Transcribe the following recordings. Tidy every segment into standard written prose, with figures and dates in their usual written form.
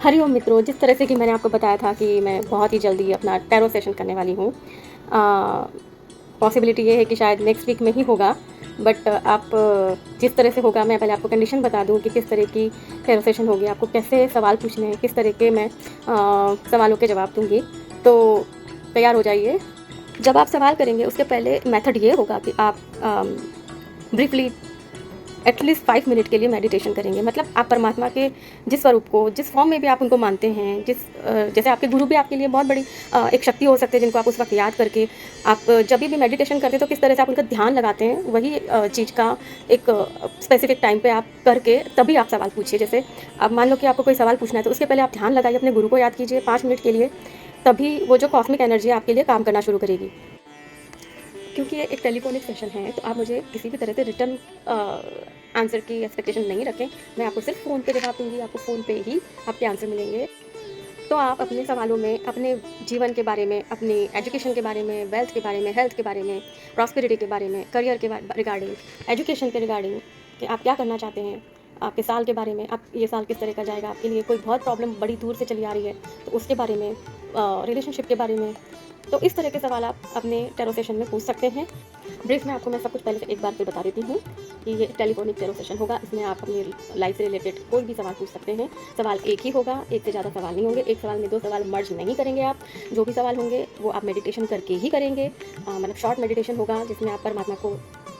हरिओम मित्रों, जिस तरह से कि मैंने आपको बताया था कि मैं बहुत ही जल्दी अपना टैरो सेशन करने वाली हूँ। पॉसिबिलिटी ये है कि शायद नेक्स्ट वीक में ही होगा, बट आप जिस तरह से होगा मैं पहले आपको कंडीशन बता दूँ कि किस तरह की टैरो सेशन होगी, आपको कैसे सवाल पूछने हैं, किस तरह के मैं सवालों के जवाब दूँगी। तो तैयार हो जाइए। जब आप सवाल करेंगे उसके पहले मेथड ये होगा कि आप ब्रीफली एटलीस्ट 5 मिनट के लिए मेडिटेशन करेंगे। मतलब आप परमात्मा के जिस स्वरूप को, जिस फॉर्म में भी आप उनको मानते हैं, जैसे आपके गुरु भी आपके लिए बहुत बड़ी एक शक्ति हो सकते हैं, जिनको आप उस वक्त याद करके आप जब भी मेडिटेशन करते हैं तो किस तरह से आप उनका ध्यान लगाते हैं, वही चीज़ का एक स्पेसिफिक टाइम पे आप करके तभी आप सवाल पूछिए। जैसे अब मान लो कि आपको कोई सवाल पूछना है तो उसके पहले आप ध्यान लगाइए, अपने गुरु को याद कीजिए 5 मिनट के लिए, तभी वो जो कॉस्मिक एनर्जी है आपके लिए काम करना शुरू करेगी। क्योंकि ये एक टेलीफोनिक सेशन है तो आप मुझे किसी भी तरह से रिटर्न आंसर की एक्सपेक्टेशन नहीं रखें। मैं आपको सिर्फ फ़ोन पे जवाब दूँगी, आपको फ़ोन पे ही आपके आंसर मिलेंगे। तो आप अपने सवालों में अपने जीवन के बारे में, अपनी एजुकेशन के बारे में, वेल्थ के बारे में, हेल्थ के बारे में, प्रॉस्पेरिटी के बारे में, करियर के रिगार्डिंग, एजुकेशन के रिगार्डिंग कि आप क्या करना चाहते हैं, आपके साल के बारे में, आप ये साल किस तरह का जाएगा आपके लिए, कोई बहुत प्रॉब्लम बड़ी दूर से चली आ रही है तो उसके बारे में, रिलेशनशिप के बारे में। तो इस तरह के सवाल आप अपने टैरो सेशन में पूछ सकते हैं। ब्रीफ में आपको मैं सब कुछ पहले से एक बार फिर बता देती हूँ कि ये टेलीफोनिक टैरो सेशन होगा। इसमें आप अपनी लाइफ से रिलेटेड कोई भी सवाल पूछ सकते हैं। सवाल एक ही होगा, एक से ज़्यादा सवाल नहीं होंगे। एक सवाल में 2 सवाल मर्ज नहीं करेंगे आप। जो भी सवाल होंगे वो आप मेडिटेशन करके ही करेंगे। मतलब शॉर्ट मेडिटेशन होगा जिसमें आप परमात्मा को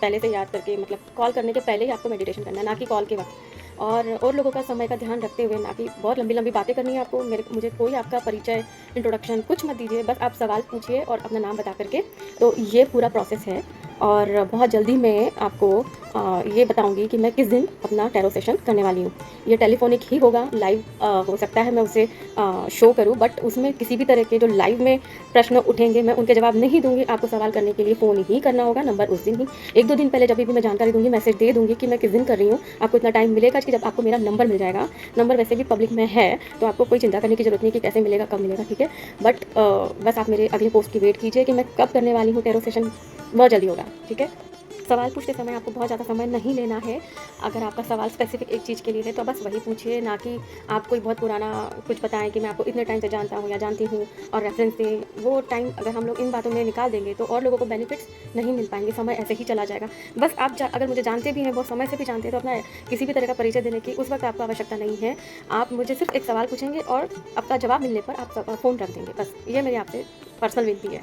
पहले से याद करके, मतलब कॉल करने के पहले ही आपको मेडिटेशन करना है, ना कि कॉल के वक्त। और लोगों का समय का ध्यान रखते हुए, ना कि बहुत लंबी लंबी बातें करनी है आपको। मुझे कोई आपका परिचय, इंट्रोडक्शन कुछ मत दीजिए, बस आप सवाल पूछिए और अपना नाम बता करके। तो ये पूरा प्रोसेस है और बहुत जल्दी मैं आपको ये बताऊंगी कि मैं किस दिन अपना टैरो सेशन करने वाली हूँ। ये टेलीफोनिक ही होगा, लाइव हो सकता है मैं उसे शो करूँ, बट उसमें किसी भी तरह के जो लाइव में प्रश्न उठेंगे मैं उनके जवाब नहीं दूंगी। आपको सवाल करने के लिए फ़ोन ही करना होगा, नंबर उस दिन ही 1-2 दिन पहले जब भी मैं जानकारी दूंगी, मैसेज दे दूंगी कि मैं किस दिन कर रही हूँ। आपको इतना टाइम मिलेगा कि जब आपको मेरा नंबर मिल जाएगा। नंबर वैसे भी पब्लिक में है तो आपको कोई चिंता करने की ज़रूरत नहीं कि कैसे मिलेगा, कब मिलेगा, ठीक है। बट बस आप मेरे अगले पोस्ट की वेट कीजिए कि मैं कब करने वाली हूँ टैरो सेशन। बहुत जल्दी होगा, ठीक है। सवाल पूछते समय आपको बहुत ज़्यादा समय नहीं लेना है। अगर आपका सवाल स्पेसिफिक एक चीज़ के लिए है तो बस वही पूछिए, ना कि आप कोई बहुत पुराना कुछ बताएं कि मैं आपको इतने टाइम से जानता हूँ या जानती हूँ और रेफरेंस दें। वो टाइम अगर हम लोग इन बातों में निकाल देंगे तो और लोगों को बेनिफिट्स नहीं मिल पाएंगे, समय ऐसे ही चला जाएगा। बस आप अगर मुझे जानते भी हैं, बहुत समय से भी जानते हैं, तो अपना किसी भी तरह का परिचय देने की उस वक्त आपको आवश्यकता नहीं है। आप मुझे सिर्फ एक सवाल पूछेंगे और आपका जवाब मिलने पर आप फ़ोन रख देंगे। बस ये मेरी आपसे पर्सनल विनती है।